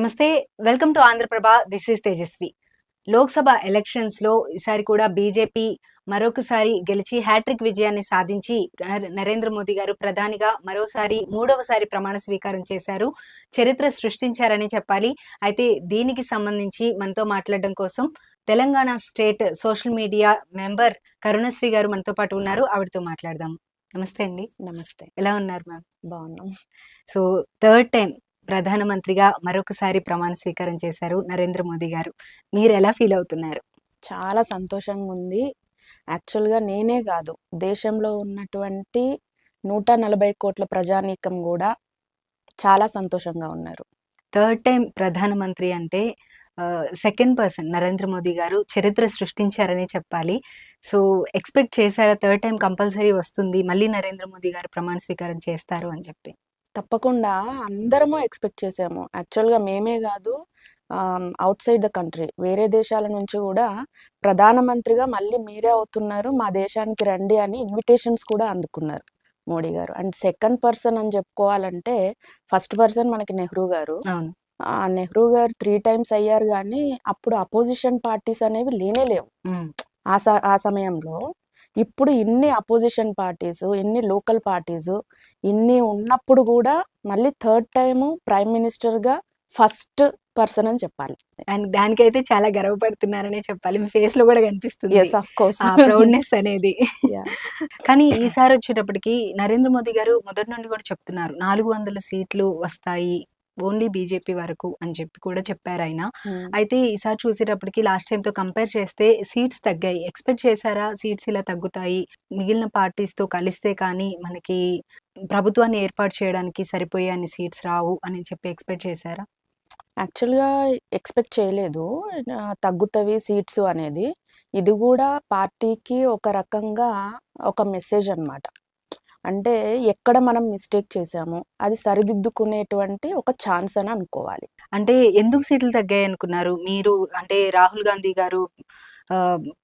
నమస్తే. Welcome to Andhra Prabha. This is Tejaswi. Lok Sabha ఎలక్షన్స్‌లో ఈసారి కూడా బీజేపీ మరొకసారి గెలిచి హ్యాట్రిక్ విజయాన్ని సాధించి నరేంద్ర మోదీ గారు ప్రధానిగా మరోసారి మూడవసారి ప్రమాణ స్వీకారం చేశారు. చరిత్ర సృష్టించారని చెప్పాలి. అయితే దీనికి సంబంధించి మనతో మాట్లాడడం కోసం Telangana state social media member Karunasri గారు మనతో పాటు ఉన్నారు. ఆవిడతో మాట్లాడదాం. నమస్తే అండి. నమస్తే. ఎలా ఉన్నారు మ్యామ్? బాగున్నాం. సో థర్డ్ టైం ప్రధానమంత్రిగా మరొకసారి ప్రమాణ స్వీకారం చేశారు నరేంద్ర మోదీ గారు. మీరు ఎలా ఫీల్ అవుతున్నారు? చాలా సంతోషంగా ఉంది. యాక్చువల్‌గా నేనే కాదు, దేశంలో ఉన్నటువంటి 140 కోట్ల ప్రజానీకం కూడా చాలా సంతోషంగా ఉన్నారు. థర్డ్ టైం ప్రధానమంత్రి అంటే సెకండ్ పర్సన్ నరేంద్ర మోదీ గారు చరిత్ర సృష్టించారని చెప్పాలి. సో ఎక్స్పెక్ట్ చేశారా థర్డ్ టైం కంపల్సరీ వస్తుంది, మళ్ళీ నరేంద్ర మోదీ గారు ప్రమాణ స్వీకారం చేస్తారు అని చెప్పి? తప్పకుండా అందరము ఎక్స్‌పెక్ట్ చేసాము. యాక్చువల్‌గా మేమే కాదు, ఔట్ సైడ్ ద కంట్రీ వేరే దేశాల నుంచి కూడా ప్రధానమంత్రిగా మళ్ళీ మీరే అవుతున్నారు, మా దేశానికి రండి అని ఇన్విటేషన్స్ కూడా అందుకున్నారు మోడీ గారు. అండ్ సెకండ్ పర్సన్ అని చెప్పుకోవాలంటే ఫస్ట్ పర్సన్ మనకి నెహ్రూ గారు. అవును. నెహ్రూ గారు 3 టైమ్స్ అయ్యారు గానీ అప్పుడు అపోజిషన్ పార్టీస్ అనేవి లేవు ఆ సమయంలో. ఇప్పుడు ఇన్ని అపోజిషన్ పార్టీస్, ఇన్ని లోకల్ పార్టీస్ ఇన్ని ఉన్నప్పుడు కూడా మళ్ళీ థర్డ్ టైము ప్రైమ్ మినిస్టర్గా ఫస్ట్ పర్సన్ అని చెప్పాలి. అండ్ దానికైతే చాలా గర్వపడుతున్నారనే చెప్పాలి. మీ ఫేస్ లో కూడా కనిపిస్తుంది ఎస్, ఆఫ్ కోర్స్, ప్రౌడ్నెస్ అనేది. కానీ ఈసారి వచ్చేటప్పటికి నరేంద్ర మోదీ గారు మొదటి నుండి కూడా చెప్తున్నారు 400 సీట్లు వస్తాయి ఓన్లీ బీజేపీ వరకు అని చెప్పి కూడా చెప్పారు ఆయన. అయితే ఈసారి చూసేటప్పటికి లాస్ట్ టైం తో కంపేర్ చేస్తే సీట్స్ తగ్గాయి. ఎక్స్పెక్ట్ చేశారా సీట్స్ ఇలా తగ్గుతాయి, మిగిలిన పార్టీస్ తో కలిస్తే కానీ మనకి ప్రభుత్వాన్ని ఏర్పాటు చేయడానికి సరిపోయే అన్ని సీట్స్ రావు అని చెప్పి ఎక్స్పెక్ట్ చేశారా? యాక్చువల్‌గా ఎక్స్‌పెక్ట్ చేయలేదు తగ్గుతవి సీట్స్ అనేది. ఇది కూడా పార్టీకి ఒక రకంగా ఒక మెసేజ్ అన్నమాట. అంటే ఎక్కడ మనం మిస్టేక్ చేసాము అది సరిదిద్దుకునేటువంటి ఒక ఛాన్స్ అని అనుకోవాలి. అంటే ఎందుకు సీట్లు తగ్గాయి అనుకున్నారు మీరు? అంటే రాహుల్ గాంధీ గారు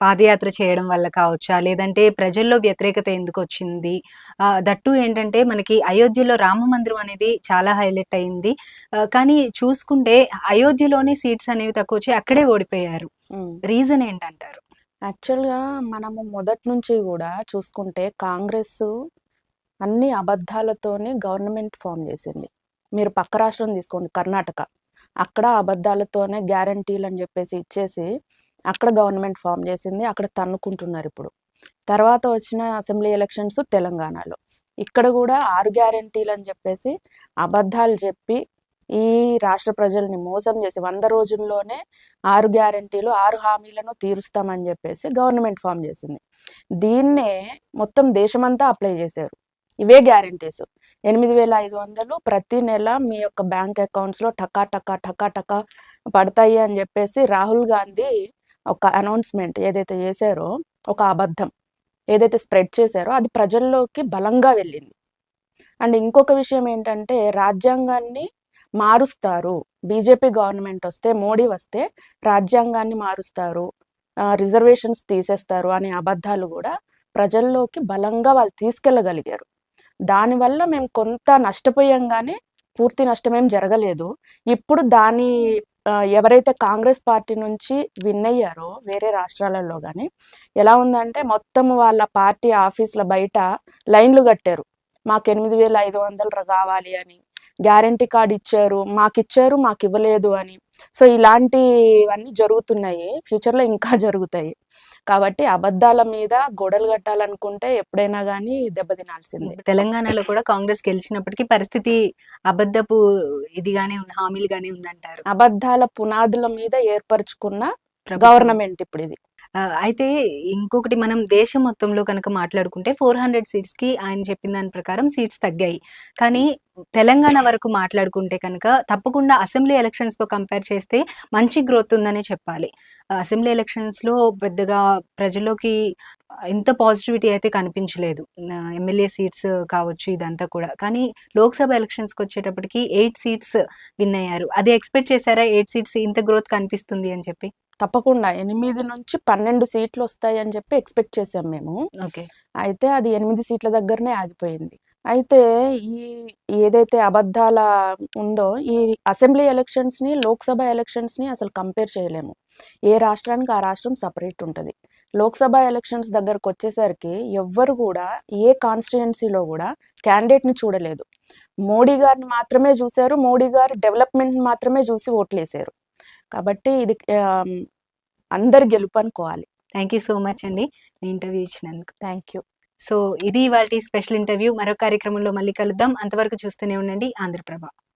పాదయాత్ర చేయడం వల్ల కావచ్చా, లేదంటే ప్రజల్లో వ్యతిరేకత ఎందుకు వచ్చింది? దట్టు ఏంటంటే మనకి అయోధ్యలో రామ మందిరం అనేది చాలా హైలైట్ అయింది. కానీ చూసుకుంటే అయోధ్యలోనే సీట్స్ అనేవి తక్కువ వచ్చి అక్కడే ఓడిపోయారు. రీజన్ ఏంటంటారు? యాక్చువల్‌గా మనము మొదటి నుంచి కూడా చూసుకుంటే కాంగ్రెస్ అన్ని అబద్ధాలతోనే గవర్నమెంట్ ఫామ్ చేసింది. మీరు పక్క రాష్ట్రం తీసుకోండి, కర్ణాటక. అక్కడ అబద్ధాలతోనే గ్యారంటీలు అని చెప్పేసి ఇచ్చేసి అక్కడ గవర్నమెంట్ ఫామ్ చేసింది. అక్కడ తన్నుకుంటున్నారు ఇప్పుడు. తర్వాత వచ్చిన అసెంబ్లీ ఎలక్షన్స్ తెలంగాణలో. ఇక్కడ కూడా 6 గ్యారంటీలు అని చెప్పేసి అబద్ధాలు చెప్పి ఈ రాష్ట్ర ప్రజల్ని మోసం చేసి 100 రోజుల్లోనే 6 గ్యారంటీలు 6 హామీలను తీరుస్తామని చెప్పేసి గవర్నమెంట్ ఫామ్ చేసింది. దీన్నే మొత్తం దేశమంతా అప్లై చేశారు. ఇవే గ్యారంటీస్ 8,500 ప్రతి నెల మీ యొక్క బ్యాంక్ అకౌంట్స్లో టకా టకా టకా టకా పడతాయి అని చెప్పేసి రాహుల్ గాంధీ ఒక అనౌన్స్మెంట్ ఏదైతే చేశారో, ఒక అబద్ధం ఏదైతే స్ప్రెడ్ చేశారో అది ప్రజల్లోకి బలంగా వెళ్ళింది. అండ్ ఇంకొక విషయం ఏంటంటే రాజ్యాంగాన్ని మారుస్తారు, బీజేపీ గవర్నమెంట్ వస్తే, మోడీ వస్తే రాజ్యాంగాన్ని మారుస్తారు, రిజర్వేషన్స్ తీసేస్తారు అనే అబద్ధాలు కూడా ప్రజల్లోకి బలంగా వాళ్ళు తీసుకెళ్ళగలిగారు. దానివల్ల మేము కొంత నష్టపోయాం కానీ పూర్తి నష్టమేం జరగలేదు. ఇప్పుడు ఎవరైతే కాంగ్రెస్ పార్టీ నుంచి విన్ అయ్యారో వేరే రాష్ట్రాలలో కానీ ఎలా ఉందంటే మొత్తం వాళ్ళ పార్టీ ఆఫీసుల బయట లైన్లు కట్టారు. మాకు 8,500 కావాలి అని, గ్యారంటీ కార్డు ఇచ్చారు, మాకు ఇవ్వలేదు అని. సో ఇలాంటివన్నీ జరుగుతున్నాయి, ఫ్యూచర్లో ఇంకా జరుగుతాయి. కాబట్టి అబద్ధాల మీద గొడవలు కట్టాలనుకుంటే ఎప్పుడైనా కానీ దెబ్బతినాల్సిందే. తెలంగాణలో కూడా కాంగ్రెస్ గెలిచినప్పటికీ పరిస్థితి అబద్ధపు ఇదిగానే హామీలుగానే ఉందంటారు. అబద్ధాల పునాదుల మీద ఏర్పరచుకున్న గవర్నమెంట్ ఇప్పుడు ఇది. అయితే ఇంకొకటి, మనం దేశం మొత్తంలో కనుక మాట్లాడుకుంటే 400 సీట్స్ కి ఆయన చెప్పిన దాని ప్రకారం సీట్స్ తగ్గాయి. కానీ తెలంగాణ వరకు మాట్లాడుకుంటే కనుక తప్పకుండా అసెంబ్లీ ఎలక్షన్స్ తో కంపేర్ చేస్తే మంచి గ్రోత్ ఉందనే చెప్పాలి. అసెంబ్లీ ఎలక్షన్స్ లో పెద్దగా ప్రజల్లోకి ఇంత పాజిటివిటీ అయితే కనిపించలేదు. ఎమ్మెల్యే సీట్స్ కావచ్చు ఇదంతా కూడా. కానీ లోక్సభ ఎలక్షన్స్ కి వచ్చేటప్పటికి 8 సీట్స్ విన్ అయ్యారు. అది ఎక్స్పెక్ట్ చేశారా 8 సీట్స్ ఇంత గ్రోత్ కనిపిస్తుంది అని చెప్పి? తప్పకుండా 8 నుంచి 12 సీట్లు వస్తాయి అని చెప్పి ఎక్స్పెక్ట్ చేసాం మేము. ఓకే. అయితే అది 8 సీట్ల దగ్గరనే ఆగిపోయింది. అయితే ఈ ఏదైతే అబద్ధాల ఉందో, ఈ అసెంబ్లీ ఎలక్షన్స్‌ని, లోక్‌సభ ఎలక్షన్స్‌ని అసలు కంపేర్ చేయలేము. ఏ రాష్ట్రానికి ఆ రాష్ట్రం సెపరేట్ ఉంటది. లోక్‌సభ ఎలక్షన్స్ దగ్గరకొచ్చేసరికి ఎవ్వరు గూడా ఏ కాన్స్టిట్యుయెన్సీలో గూడా క్యాండిడేట్‌ని చూడలేదు. మోడీ గారిని మాత్రమే జూసారు. మోడీ గారి డెవలప్‌మెంట్‌ని మాత్రమే జూసి ఓట్లేసారు. కాబట్టి ఇది అందరి గెలుపు అనుకోవాలి. థ్యాంక్ యూ సో మచ్ అండి మీ ఇంటర్వ్యూ ఇచ్చినందుకు. Thank you. సో ఇది ఇవాల్టి స్పెషల్ ఇంటర్వ్యూ. మరో కార్యక్రమంలో మళ్ళీ కలుద్దాం. అంతవరకు చూస్తూనే ఉండండి ఆంధ్రప్రభ.